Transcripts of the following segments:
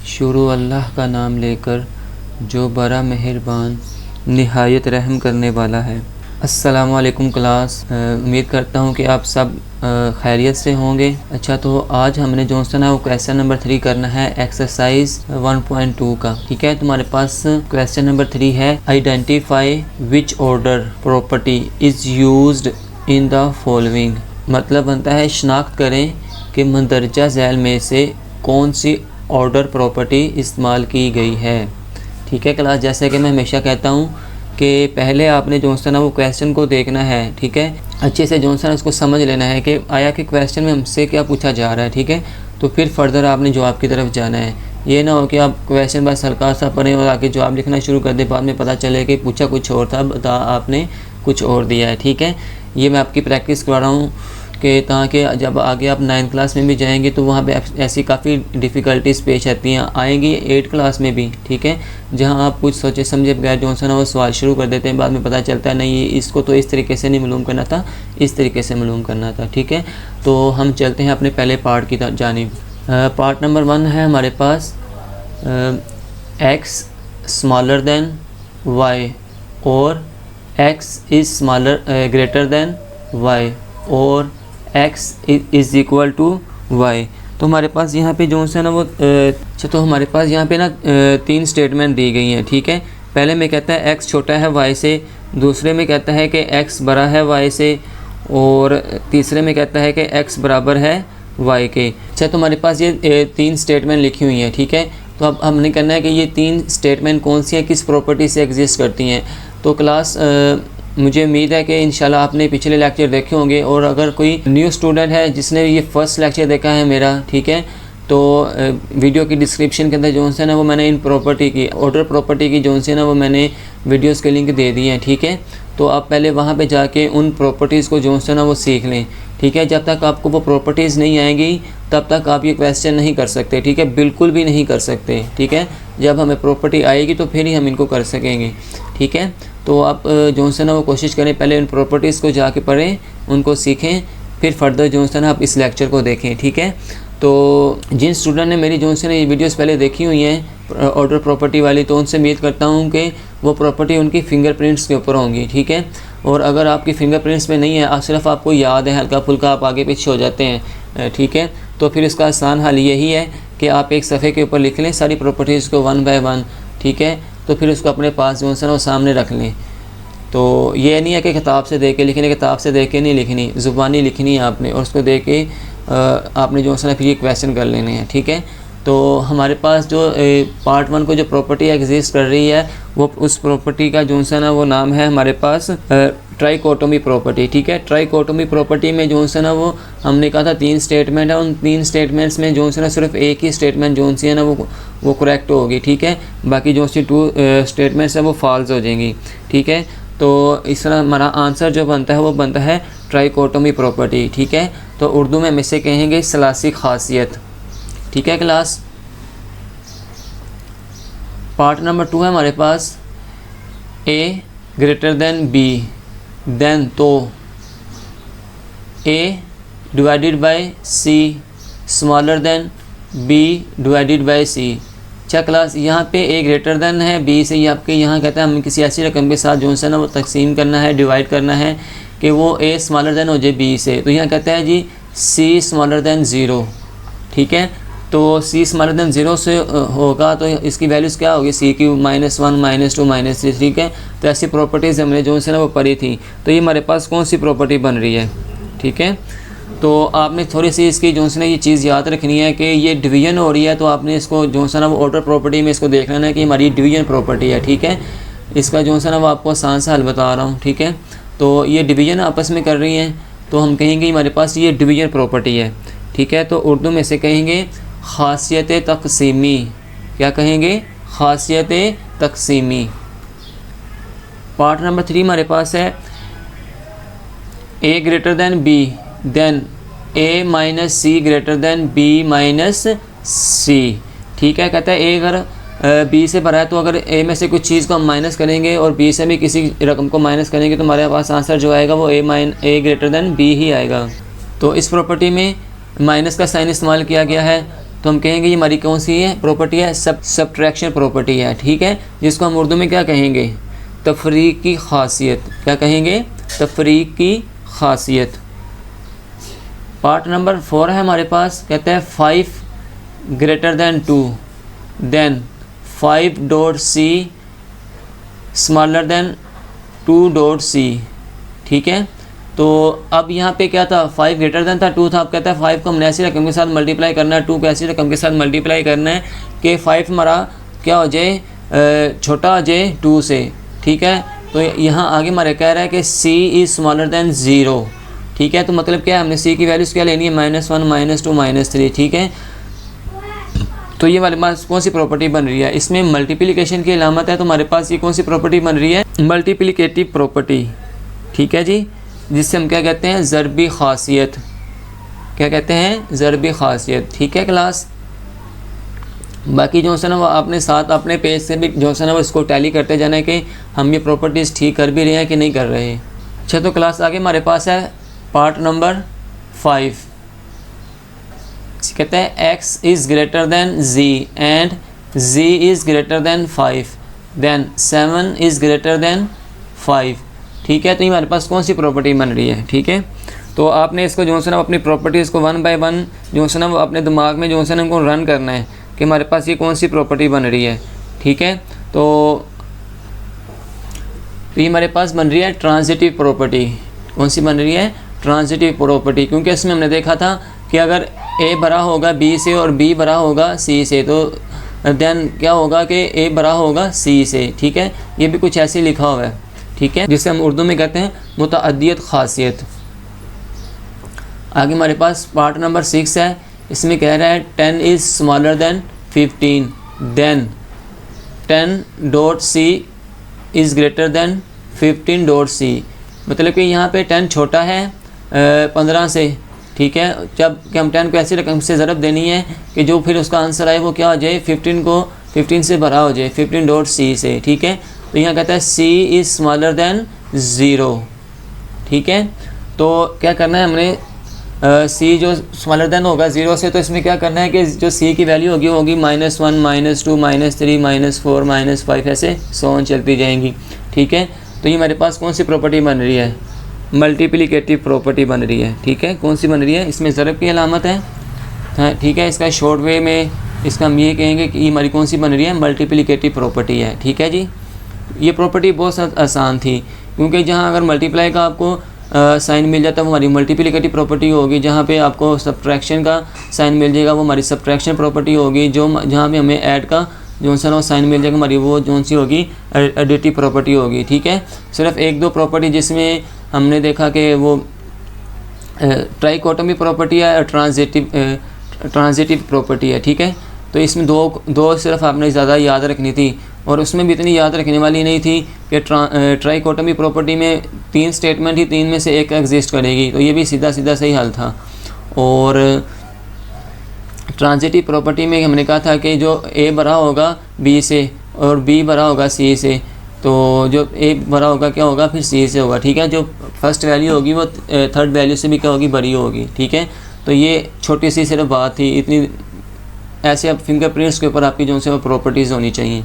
शुरू अल्लाह का नाम लेकर जो बड़ा मेहरबान निहायत रहम करने वाला है। अस्सलामु अलैकुम क्लास, उम्मीद करता हूँ कि आप सब खैरियत से होंगे। अच्छा, तो आज हमने जो है वो क्वेश्चन नंबर 3 करना है एक्सरसाइज 1.2 का। ठीक है, तुम्हारे पास क्वेश्चन नंबर 3 है identify which order property is used in the following. मतलब बनता है शनाख्त करें कि मंदरजा झैल में से कौन सी ऑर्डर प्रॉपर्टी इस्तेमाल की गई है। ठीक है क्लास, जैसे कि मैं हमेशा कहता हूँ कि पहले आपने जो है ना वो क्वेश्चन को देखना है। ठीक है, अच्छे से जो है उसको समझ लेना है कि आया कि क्वेश्चन में हमसे क्या पूछा जा रहा है। ठीक है, तो फिर फर्दर आपने जवाब की तरफ जाना है। ये ना हो कि आप क्वेश्चन बस हल्का सा पढ़ें और आके जवाब लिखना शुरू कर दे, बाद में पता चले कि पूछा कुछ और था, बता आपने कुछ और दिया है। ठीक है, ये मैं आपकी प्रैक्टिस करवा रहा हूँ कि ताकि जब आगे आप 9th क्लास में भी जाएंगे तो वहाँ पे ऐसी काफ़ी डिफ़िकल्टीज़ पेश आती हैं, आएंगी 8th क्लास में भी। ठीक है, जहाँ आप कुछ सोचे समझे बगैर जो है ना वो सवाल शुरू कर देते हैं, बाद में पता चलता है नहीं इसको तो इस तरीके से नहीं मालूम करना था, इस तरीके से मालूम करना था। ठीक है, तो हम चलते हैं अपने पहले पार्ट की जानिब। पार्ट नंबर 1 है हमारे पास x स्मॉलर दैन y और x is smaller greater than y और x is equal to y। तो हमारे पास यहाँ पे जो है ना वो अच्छा, तो हमारे पास यहाँ पे ना 3 स्टेटमेंट दी गई हैं। ठीक है, पहले में कहता है x छोटा है y से, दूसरे में कहता है कि x बड़ा है y से, और तीसरे में कहता है कि x बराबर है y के। अच्छा, तो हमारे पास ये 3 स्टेटमेंट लिखी हुई हैं। ठीक है, तो अब हमने करना है कि ये 3 स्टेटमेंट कौन सी हैं, किस प्रॉपर्टी से एग्जिस्ट करती हैं। तो क्लास मुझे उम्मीद है कि इंशाल्लाह आपने पिछले लेक्चर देखे होंगे, और अगर कोई न्यू स्टूडेंट है जिसने ये फर्स्ट लेक्चर देखा है मेरा, ठीक है, तो वीडियो की डिस्क्रिप्शन के अंदर जो है ना वो मैंने इन प्रॉपर्टी की ऑर्डर प्रॉपर्टी की जो है ना वो मैंने वीडियोस के लिंक दे दिए हैं। ठीक है, तो आप पहले वहाँ पे जाके उन प्रॉपर्टीज़ को जो है ना वो सीख लें। ठीक है, जब तक आपको वो प्रॉपर्टीज़ नहीं आएंगी तब तक आप ये क्वेश्चन नहीं कर सकते। ठीक है, बिल्कुल भी नहीं कर सकते। ठीक है, जब हमें प्रॉपर्टी आएगी तो फिर ही हम इनको कर सकेंगे। ठीक है, तो आप जो है ना वो कोशिश करें पहले उन प्रॉपर्टीज़ को जाके पढ़ें, उनको सीखें, फिर फर्दर जो है ना आप इस लेक्चर को देखें। ठीक है, तो जिन स्टूडेंट ने मेरी जो है ना ये वीडियोस पहले देखी हुई हैं ऑर्डर प्रॉपर्टी वाली, तो उनसे उम्मीद करता हूँ कि वो प्रॉपर्टी उनकी फिंगरप्रिंट्स के ऊपर होंगी। ठीक है, और अगर आपकी फिंगरप्रिंट्स में नहीं है, सिर्फ आपको याद है, हल्का फुल्का आप आगे पीछे हो जाते हैं, ठीक है, तो फिर इसका आसान हल यही है कि आप एक सफ़े के ऊपर लिख लें सारी प्रॉपर्टीज़ को 1 बाय 1। ठीक है, तो फिर उसको अपने पास जो है ना वो सामने रख लें। तो ये नहीं है कि किताब से देख के लिखनी, किताब से देख के नहीं लिखनी, ज़ुबानी लिखनी है आपने, और उसको देख के आपने जो है ना फिर ये क्वेश्चन कर लेने हैं। ठीक है, तो हमारे पास जो पार्ट 1 को जो प्रॉपर्टी एग्जिस्ट कर रही है वो उस प्रॉपर्टी का जो है ना वो नाम है हमारे पास ट्राइकोटोमी प्रॉपर्टी। ठीक है, ट्राइकोटोमी प्रॉपर्टी में जो है ना वो हमने कहा था 3 स्टेटमेंट है, उन 3 स्टेटमेंट्स में जो है ना सिर्फ एक ही स्टेटमेंट जो सी है ना वो करेक्ट होगी। ठीक है, बाकी जो सी 2 स्टेटमेंट्स है वो फॉल्स हो जाएंगी। ठीक है, तो इस तरह हमारा आंसर जो बनता है वो बनता है ट्राइकोटोमी प्रॉपर्टी। ठीक है, तो उर्दू में हम इसे कहेंगे सलासी खासियत। ठीक है क्लास, पार्ट नंबर 2 है हमारे पास a greater than b then तो a divided by c smaller than b divided by c। अच्छा क्लास, यहाँ पे a ग्रेटर देन है b से, ये आपके यहाँ कहता है हमें किसी ऐसी रकम के साथ जो है ना वो तकसीम करना है, डिवाइड करना है कि वो a स्मॉलर देन हो जाए b से। तो यहाँ कहता है जी c स्मॉलर देन 0। ठीक है, तो c स्मॉलर देन 0 से होगा तो इसकी वैल्यूज़ क्या होगी, c की -1 -2 -3। ठीक है, तो ऐसी प्रॉपर्टीज़ हमने जो है ना वो पढ़ी थी। तो ये हमारे पास कौन सी प्रॉपर्टी बन रही है। ठीक है, तो आपने थोड़ी सी इसकी जो है ना ये चीज़ याद रखनी है कि ये डिवीजन हो रही है, तो आपने इसको जो है ना वो ऑर्डर प्रॉपर्टी में इसको देख लेना है कि हमारी डिवीजन प्रॉपर्टी है। ठीक है, इसका जो है ना वो आपको आसान सा हल बता रहा हूँ। ठीक है, तो ये डिवीजन आपस में कर रही हैं, तो हम कहेंगे हमारे पास ये डिवीजन प्रॉपर्टी है। ठीक है, तो उर्दू में से कहेंगे खासियत तकसीमी। क्या कहेंगे, खासियत तकसीमी। पार्ट नंबर 3 हमारे पास है a greater than b then a minus c greater than b minus c। ठीक है, कहता है a अगर b से भरा है तो अगर a में से कुछ चीज़ को हम माइनस करेंगे और b से भी किसी रकम को माइनस करेंगे तो हमारे पास आंसर जो आएगा वो a ग्रेटर देन b ही आएगा। तो इस प्रॉपर्टी में माइनस का साइन इस्तेमाल किया गया है, तो तो हम कहेंगे ये हमारी कौन सी है प्रॉपर्टी है, सब्ट्रैक्शन प्रॉपर्टी है, ठीक है, जिसको हम उर्दू में क्या कहेंगे, तफरीक की खासियत। क्या कहेंगे, तफरीक की खासियत। पार्ट नंबर 4 है हमारे पास, कहते हैं 5 greater than 2 then 5 dot C smaller than 2 dot C, ठीक है। तो अब यहाँ पे क्या था, 5 ग्रेटर देन था, 2 था। अब कहता है 5 को हमने ऐसी रकम के साथ मल्टीप्लाई करना है, 2 को ऐसी रकम के साथ मल्टीप्लाई करना है कि 5 हमारा क्या हो जाए, छोटा हो जाए 2 से, ठीक है। तो यहाँ आगे हमारे कह रहा है कि c इज़ स्मॉलर देन 0, ठीक है। तो मतलब क्या है, हमने c की वैल्यूज़ क्या लेनी है, -1 -2 -3, ठीक है। तो ये हमारे पास कौन सी प्रॉपर्टी बन रही है, इसमें मल्टीप्लिकेशन की अलामत है, तो हमारे पास ये कौन सी प्रॉपर्टी बन रही है, मल्टीप्लिकेटिव प्रॉपर्टी, ठीक है जी, जिससे हम क्या कहते हैं, ज़रबी खासियत। क्या कहते हैं, ज़रबी खासियत, ठीक है क्लास। बाकी जो है ना वो आपने साथ अपने पेज से भी जो है ना वो इसको टैली करते जाना है कि हम ये प्रॉपर्टीज़ ठीक कर भी रहे हैं कि नहीं कर रहे हैं। अच्छा, तो क्लास आगे हमारे पास है पार्ट नंबर 5, कहते हैं x is greater than z and z is greater than 5 then 7 is greater than 5, ठीक है। तो ये हमारे पास कौन सी प्रॉपर्टी बन रही है, ठीक है। तो आपने इसको जो है ना अपनी प्रॉपर्टीज़ को 1 बाय 1 जो है ना वो अपने दिमाग में जो है ना उनको रन करना है कि हमारे पास ये कौन सी प्रॉपर्टी बन रही है, ठीक है। तो ये हमारे पास बन रही है ट्रांजिटिव प्रॉपर्टी। कौन सी बन रही है, ट्रांजिटिव प्रॉपर्टी, क्योंकि इसमें हमने देखा था कि अगर a बड़ा होगा b से और b बड़ा होगा c से, तो देन क्या होगा कि a बड़ा होगा c से, ठीक है। ये भी कुछ ऐसे लिखा हुआ है, ठीक है, जिसे हम उर्दू में कहते हैं मुतअद्दियत खासियत। आगे हमारे पास पार्ट नंबर 6 है, इसमें कह रहा है 10 is smaller than 15 then 10 dot C is greater than 15 dot C. मतलब कि यहाँ पे 10 छोटा है 15 से, ठीक है। जब कि हम 10 को ऐसी रकम से ज़रब देनी है कि जो फिर उसका आंसर आए वो क्या हो जाए, 15 को 15 से भरा हो जाए, 15 डॉट सी से, ठीक है। तो यहाँ कहता है c इज़ स्मॉलर देन 0, ठीक है। तो क्या करना है हमने, c जो स्मॉलर देन होगा 0 से, तो इसमें क्या करना है कि जो c की वैल्यू होगी वो होगी -1 -2 -3 -4 -5 ऐसे 100 चलती जाएंगी, ठीक है। तो ये हमारे पास कौन सी प्रॉपर्टी बन रही है, मल्टीप्लिकेटिव प्रॉपर्टी बन रही है, ठीक है। कौन सी बन रही है, इसमें ज़रब की अलामत है, ठीक है। इसका शॉर्ट वे में इसका हम ये कहेंगे कि ये हमारी कौन सी बन रही है, मल्टीप्लिकेटिव प्रॉपर्टी है, ठीक है जी। ये प्रॉपर्टी बहुत आसान थी, क्योंकि जहाँ अगर मल्टीप्लाई का आपको साइन मिल जाता है वो हमारी मल्टीप्लिकेटिव प्रॉपर्टी होगी, जहाँ पे आपको सब्ट्रैक्शन का साइन मिल जाएगा वो हमारी सब्ट्रैक्शन प्रॉपर्टी होगी, जो जहाँ पे हमें ऐड का जो सा ना साइन मिल जाएगा हमारी वो जो सी होगी एडिटिव प्रॉपर्टी होगी, ठीक है। सिर्फ 1-2 प्रॉपर्टी जिसमें हमने देखा कि वो ट्राइकोटमी प्रॉपर्टी है और ट्रांजिटिव प्रॉपर्टी है, ठीक है। तो इसमें दो सिर्फ आपने ज़्यादा याद रखनी थी, और उसमें भी इतनी याद रखने वाली नहीं थी कि ट्राइकोटमी प्रॉपर्टी में 3 स्टेटमेंट ही 3 में से एक एग्जिस्ट करेगी, तो ये भी सीधा सही हल था। और ट्रांजिटिव प्रॉपर्टी में हमने कहा था कि जो a बड़ा होगा b से और b बड़ा होगा c से, तो जो a बड़ा होगा क्या होगा फिर c से होगा, ठीक है। जो फर्स्ट वैल्यू होगी वो थर्ड वैल्यू से भी क्या होगी, बड़ी होगी, ठीक है। तो ये छोटी सी सिर्फ बात थी, इतनी ऐसे अब फिंगरप्रिंट्स के ऊपर आपकी जो से वो प्रॉपर्टीज़ होनी चाहिए,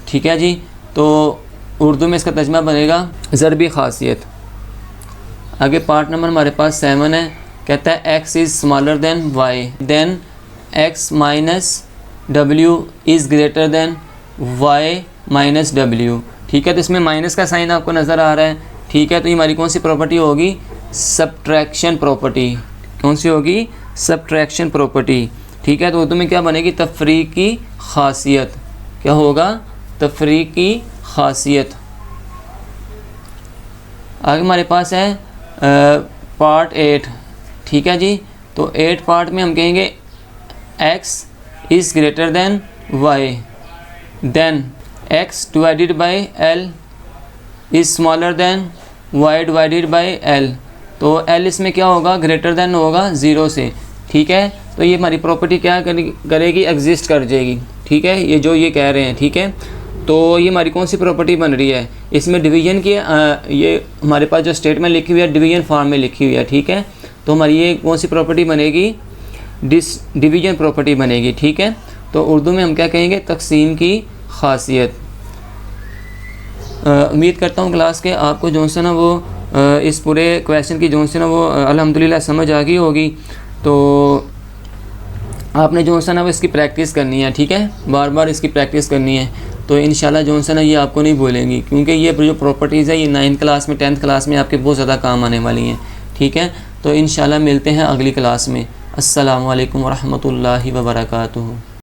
ठीक है जी। तो उर्दू में इसका तर्जुमा बनेगा ज़रबी खासियत। आगे पार्ट नंबर हमारे पास 7 है, कहता है x is smaller than y then x minus w is greater than y minus w, ठीक है। तो इसमें माइनस का साइन आपको नज़र आ रहा है, ठीक है। तो ये हमारी कौन सी प्रॉपर्टी होगी, सब्ट्रैक्शन प्रॉपर्टी। कौन सी होगी, सब्ट्रैक्शन प्रॉपर्टी, ठीक है। तो उर्दू में क्या बनेगी, तफरीकी खासियत। क्या होगा, तफरीकी खासियत। आगे हमारे पास है पार्ट 8, ठीक है जी। तो 8 पार्ट में हम कहेंगे x is greater than y then x divided by l is smaller than y divided by l। तो l इसमें क्या होगा, ग्रेटर देन होगा 0 से, ठीक है। तो ये हमारी प्रॉपर्टी क्या करेगी, एग्जिस्ट कर जाएगी, ठीक है। ये जो ये कह रहे हैं, ठीक है। तो ये हमारी कौन सी प्रॉपर्टी बन रही है, इसमें डिवीजन की ये हमारे पास जो स्टेटमेंट लिखी हुई है डिवीजन फॉर्म में लिखी हुई है, ठीक है। तो हमारी ये कौन सी प्रॉपर्टी बनेगी, डिवीजन प्रॉपर्टी बनेगी। ठीक है, तो उर्दू में हम क्या कहेंगे, तकसीम की खासियत। उम्मीद करता हूँ क्लास के आपको जो है ना वो इस पूरे क्वेश्चन की जो है ना वो अल्हम्दुलिल्लाह समझ आ गई होगी। तो आपने जो है ना वो इसकी प्रैक्टिस करनी है। ठीक है, बार बार इसकी प्रैक्टिस करनी है, तो इंशाल्लाह जो है ना ये आपको नहीं भूलेंगी, क्योंकि ये जो प्रॉपर्टीज़ है ये 9th क्लास में 10th क्लास में आपके बहुत ज़्यादा काम आने वाली हैं। ठीक है, तो इंशाल्लाह मिलते हैं अगली क्लास में। अस्सलामु अलैकुम वरहमतुल्लाहि वबरकातुहू।